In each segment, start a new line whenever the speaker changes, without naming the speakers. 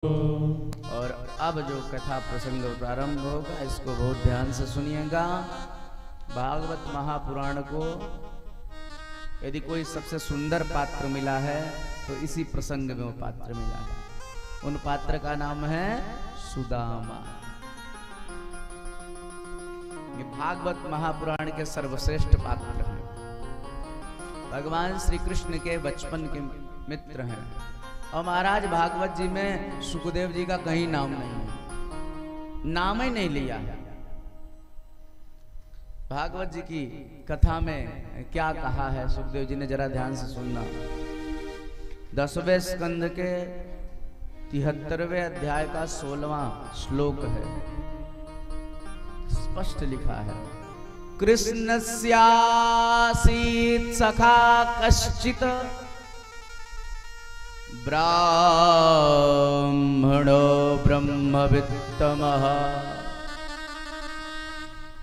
और अब जो कथा प्रसंग प्रारंभ होगा इसको बहुत ध्यान से सुनिएगा। भागवत महापुराण को यदि कोई सबसे सुंदर पात्र मिला है तो इसी प्रसंग में वो पात्र मिला है। उन पात्र का नाम है सुदामा। ये भागवत महापुराण के सर्वश्रेष्ठ पात्र हैं। भगवान श्री कृष्ण के बचपन के मित्र हैं। और महाराज भागवत जी में सुखदेव जी का कहीं नाम नहीं है, नाम ही नहीं लिया है। भागवत जी की कथा में क्या कहा है सुखदेव जी ने, जरा ध्यान से सुनना। 10वें स्कंद के 73वें अध्याय का 16वां श्लोक है। स्पष्ट लिखा है, कृष्णस्यासीत् सखा कश्चित् ब्राह्मणो ब्रह्मवित्तमः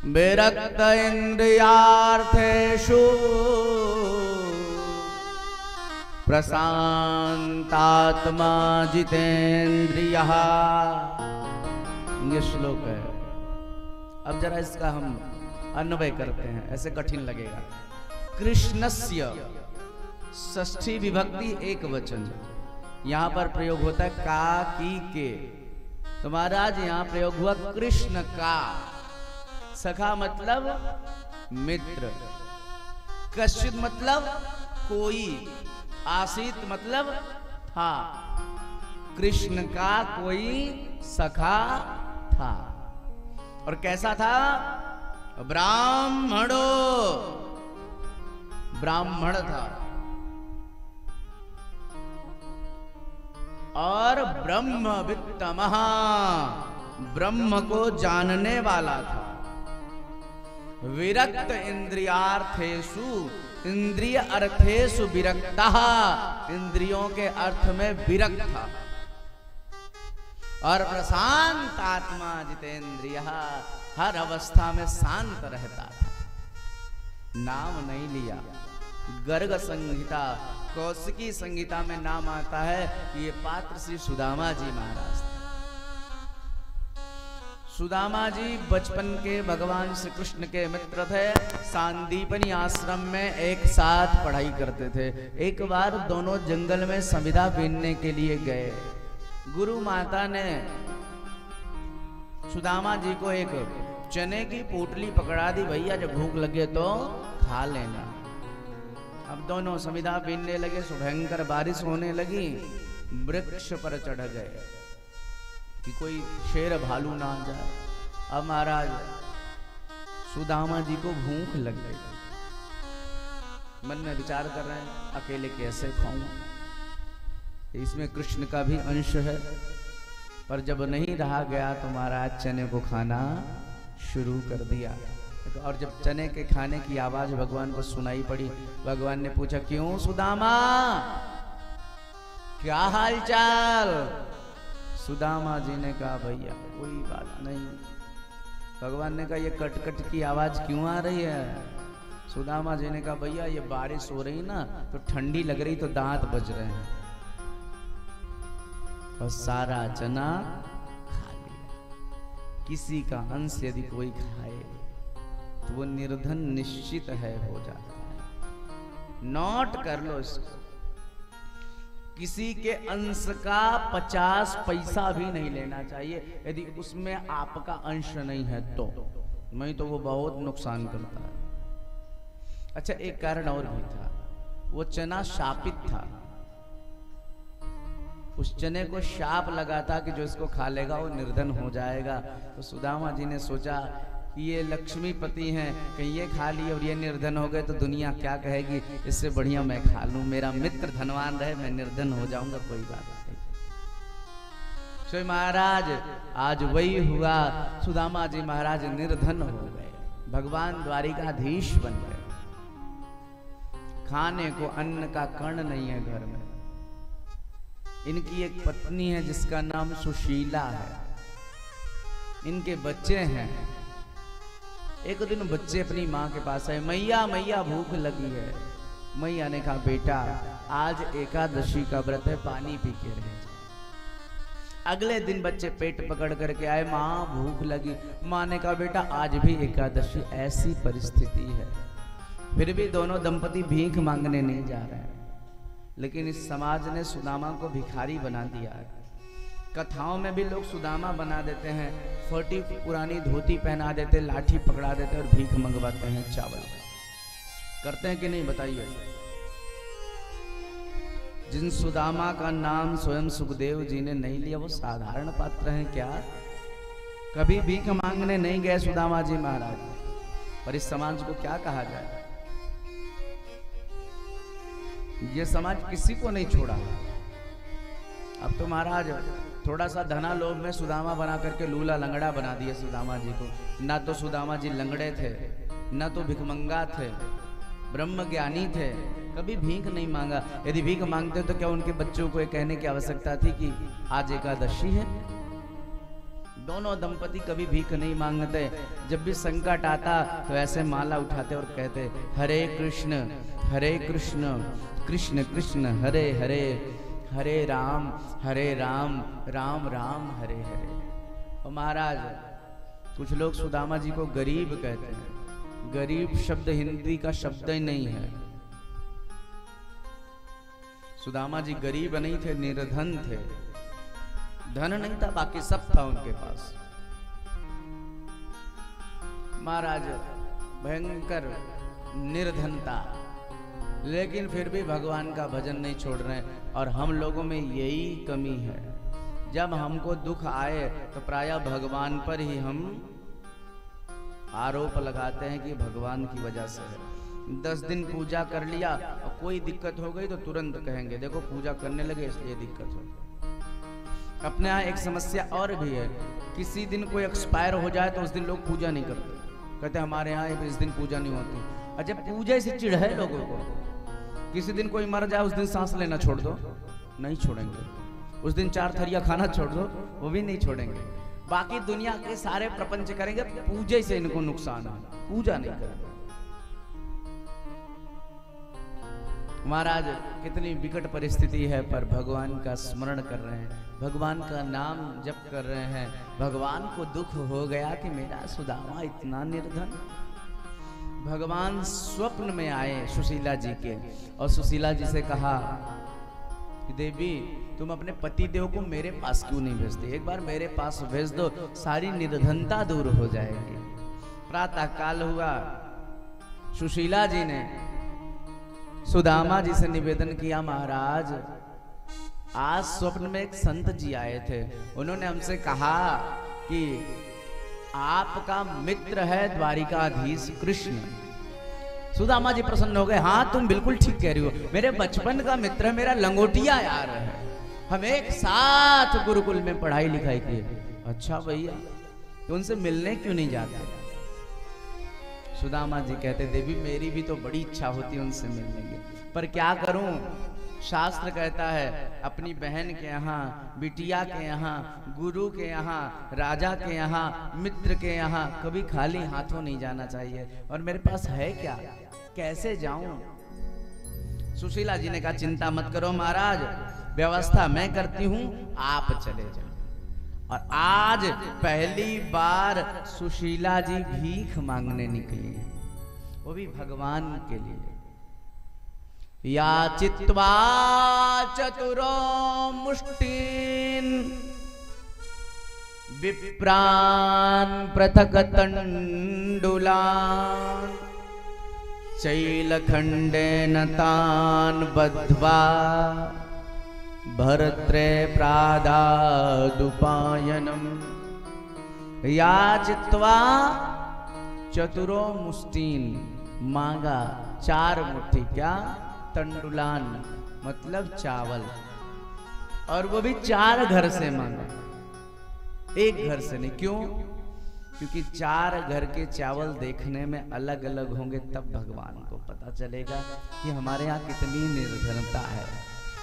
विरक्त इंद्रियार्थेषु प्रशांतात्मा जितेन्द्रियः। ये श्लोक है। अब जरा इसका हम अन्वय करते हैं, ऐसे कठिन लगेगा। कृष्णस्य षष्ठी विभक्ति एक वचन, यहां पर प्रयोग होता है का की के। तो महाराज यहां प्रयोग हुआ कृष्ण का। सखा मतलब मित्र, कश्चित मतलब कोई, आसीत मतलब था। कृष्ण का कोई सखा था। और कैसा था? ब्राह्मणो, ब्राह्मण था। और ब्रह्मवित्तमः, ब्रह्म को जानने वाला था। विरक्त इंद्रियार्थेषु, इंद्रिय अर्थेषु विरक्तः, इंद्रियों के अर्थ में विरक्त था। और प्रशांत आत्मा जितेन्द्रियः, हर अवस्था में शांत रहता था। नाम नहीं लिया। गर्ग संहिता, कौशिकी संहिता में नाम आता है कि ये पात्र श्री सुदामा जी महाराज थे। सुदामा जी बचपन के भगवान श्री कृष्ण के मित्र थे। सांदीपनी आश्रम में एक साथ पढ़ाई करते थे। एक बार दोनों जंगल में संविदा बीनने के लिए गए। गुरु माता ने सुदामा जी को एक चने की पोटली पकड़ा दी, भैया जब भूख लगे तो खा लेना। अब दोनों संविदा बीनने लगे। भयंकर बारिश होने लगी। वृक्ष पर चढ़ गए कि कोई शेर भालू ना आ जाए। अब महाराज सुदामा जी को भूख लग गई। मन में विचार कर रहे हैं अकेले कैसे खाऊं। इसमें कृष्ण का भी अंश है। पर जब नहीं रहा गया तो महाराज चने को खाना शुरू कर दिया। और जब चने के खाने की आवाज भगवान को सुनाई पड़ी, भगवान ने पूछा, क्यों सुदामा, क्या हालचाल? सुदामा जी ने कहा, भैया कोई बात नहीं। भगवान ने कहा, ये कटकट की आवाज क्यों आ रही है? सुदामा जी ने कहा, भैया ये बारिश हो रही ना तो ठंडी लग रही तो दांत बज रहे हैं और सारा चना खा लिया। किसी का अंश यदि कोई खाए तो वो निर्धन निश्चित है हो जाता है। नोट कर लो इसको। किसी के अंश का 50 पैसा भी नहीं लेना चाहिए यदि उसमें आपका अंश नहीं है तो। नहीं तो वो बहुत नुकसान करता है। अच्छा, एक कारण और भी था। वो चना शापित था। उस चने को शाप लगा था कि जो इसको खा लेगा वो निर्धन हो जाएगा। तो सुदामा जी ने सोचा ये लक्ष्मीपति हैं, कहीं ये खा लिए और ये निर्धन हो गए तो दुनिया क्या कहेगी। इससे बढ़िया मैं खा लूं, मेरा मित्र धनवान रहे, मैं निर्धन हो जाऊंगा, कोई बात नहीं। सो महाराज आज वही हुआ। सुदामा जी महाराज निर्धन हो गए, भगवान द्वारिकाधीश बन गए। खाने को अन्न का कण नहीं है घर में। इनकी एक पत्नी है जिसका नाम सुशीला है। इनके बच्चे हैं। एक दिन बच्चे अपनी माँ के पास आए, मैया मैया भूख लगी है। मैया ने कहा, बेटा आज एकादशी का व्रत है, पानी पी के रहे। अगले दिन बच्चे पेट पकड़ करके आए, माँ भूख लगी। माँ ने कहा बेटा आज भी एकादशी, ऐसी परिस्थिति है। फिर भी दोनों दंपति भीख मांगने नहीं जा रहे हैं, लेकिन इस समाज ने सुदामा को भिखारी बना दिया है। कथाओं में भी लोग सुदामा बना देते हैं, फटी पुरानी धोती पहना देते, लाठी पकड़ा देते और भीख मंगवाते हैं चावल। करते हैं कि नहीं बताइए? जिन सुदामा का नाम स्वयं सुखदेव जी ने नहीं लिया वो साधारण पात्र हैं क्या? कभी भीख मांगने नहीं गए सुदामा जी महाराज, पर इस समाज को क्या कहा जाए? ये समाज किसी को नहीं छोड़ा। अब तो महाराज थोड़ा सा धना लोभ में सुदामा बना करके लूला लंगड़ा बना दिया सुदामा जी को। ना तो सुदामा जी लंगड़े थे, ना तो भिखमंगा थे, ब्रह्म ज्ञानी थे, कभी भीख नहीं मांगा। यदि भीख मांगते तो क्या उनके बच्चों को ये कहने की आवश्यकता थी कि आज एकादशी है? दोनों दंपति कभी भीख नहीं मांगते। जब भी संकट आता तो ऐसे माला उठाते और कहते हरे कृष्ण कृष्ण कृष्ण हरे हरे, हरे राम राम राम हरे हरे। और महाराज कुछ लोग सुदामा जी को गरीब कहते हैं। गरीब शब्द हिंदी का शब्द ही नहीं है। सुदामा जी गरीब नहीं थे, निर्धन थे। धन नहीं था, बाकी सब था उनके पास। महाराज भयंकर निर्धनता, लेकिन फिर भी भगवान का भजन नहीं छोड़ रहे हैं। और हम लोगों में यही कमी है, जब हमको दुख आए तो प्रायः भगवान पर ही हम आरोप लगाते हैं कि भगवान की वजह से है। 10 दिन पूजा कर लिया और कोई दिक्कत हो गई तो तुरंत कहेंगे देखो पूजा करने लगे इसलिए दिक्कत हो गई। अपने यहाँ एक समस्या और भी है, किसी दिन कोई एक्सपायर हो जाए तो उस दिन लोग पूजा नहीं करते, कहते हमारे यहाँ इस दिन पूजा नहीं होती। अच्छा पूजा से चिढ़ है लोगों को। किसी दिन कोई मर जाए उस दिन सांस लेना छोड़ दो, नहीं छोड़ेंगे। उस दिन 4 थरिया खाना छोड़ दो, वो भी नहीं छोड़ेंगे। बाकी दुनिया के सारे प्रपंच करेंगे, पूजा से इनको नुकसान है, पूजा नहीं करेंगे। महाराज कितनी विकट परिस्थिति है, पर भगवान का स्मरण कर रहे हैं, भगवान का नाम जप कर रहे हैं। भगवान को दुख हो गया कि मेरा सुदामा इतना निर्धन। भगवान स्वप्न में आए सुशीला जी के और सुशीला जी से कहा कि देवी तुम अपने पति देव को मेरे पास क्यों नहीं भेजते? एक बार मेरे पास भेज दो, सारी निर्धनता दूर हो जाएगी। प्रातः काल हुआ, सुशीला जी ने सुदामा जी से निवेदन किया महाराज आज स्वप्न में एक संत जी आए थे, उन्होंने हमसे कहा कि आपका मित्र है द्वारिकाधीश कृष्ण। सुदामा जी प्रसन्न हो गए, हाँ तुम बिल्कुल ठीक कह रही हो, मेरे बचपन का मित्र है, मेरा लंगोटिया यार है, हम एक साथ गुरुकुल में पढ़ाई लिखाई किए। अच्छा भैया तो उनसे मिलने क्यों नहीं जाते? सुदामा जी कहते देवी मेरी भी तो बड़ी इच्छा होती उनसे मिलने की, पर क्या करूं, शास्त्र कहता है अपनी बहन के यहाँ, बिटिया के यहाँ, गुरु के यहाँ, राजा के यहाँ, मित्र के यहाँ कभी खाली हाथों नहीं जाना चाहिए। और मेरे पास है क्या, कैसे जाऊं? सुशीला जी ने कहा चिंता मत करो महाराज, व्यवस्था मैं करती हूं, आप चले जाओ। और आज पहली बार सुशीला जी भीख मांगने निकली, वो भी भगवान के लिए। याचित्वा चतुरो मुष्टिन विप्रान पृथक तंडुलान चैलखंडेन तान बद्ध्वा भरत्रे प्रादादुपायनम। याचित्वा चतुरो मुष्टिन, मांगा 4 मुट्ठी, क्या? तंडुलान मतलब चावल, और वो भी 4 घर से मांगा, एक घर से नहीं। क्यों? क्योंकि 4 घर के चावल देखने में अलग अलग होंगे, तब भगवान को पता चलेगा कि हमारे यहाँ कितनी निर्धनता है।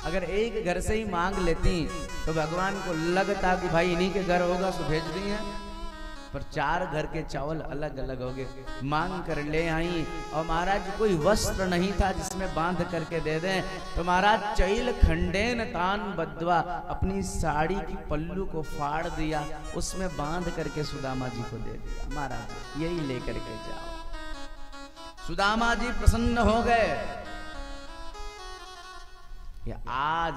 अगर एक घर से ही मांग लेती तो भगवान को लगता कि भाई इन्हीं के घर होगा तो भेज दी है, पर 4 घर के चावल अलग अलग हो गए। मांग कर ले आई और महाराज कोई वस्त्र नहीं था जिसमें बांध करके दे दें, तो महाराज चैल खंडेन तान बद्वा, अपनी साड़ी की पल्लू को फाड़ दिया, उसमें बांध करके सुदामा जी को दे दिया। महाराज यही लेकर के जाओ। सुदामा जी प्रसन्न हो गए। या आज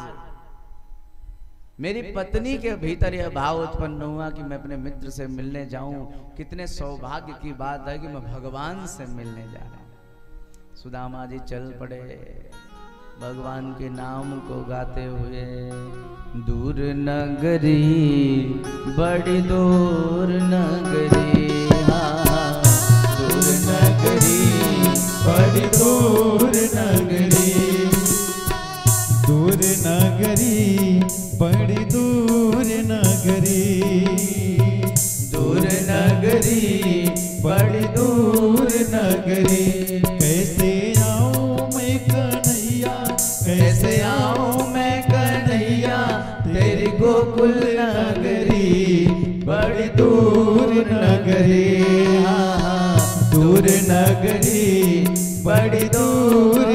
मेरी पत्नी के भीतर यह भाव उत्पन्न हुआ कि मैं अपने मित्र से मिलने जाऊं, कितने सौभाग्य की बात है कि मैं भगवान से मिलने जा रहा हूं। सुदामा जी चल पड़े भगवान के नाम को गाते हुए। दूर नगरी बड़ी दूर नगरी, हाँ दूर नगरी बड़ी दूर नगरी,
दूर नगरी बड़ी दूर नगरी,
दूर नगरी बड़ी दूर नगरी।
कैसे आऊं मैं कन्हैया,
कैसे आऊं मैं कन्हैया तेरी गोकुल नगरी, बड़ी दूर नगरी, हाँ दूर नगरी बड़ी दूर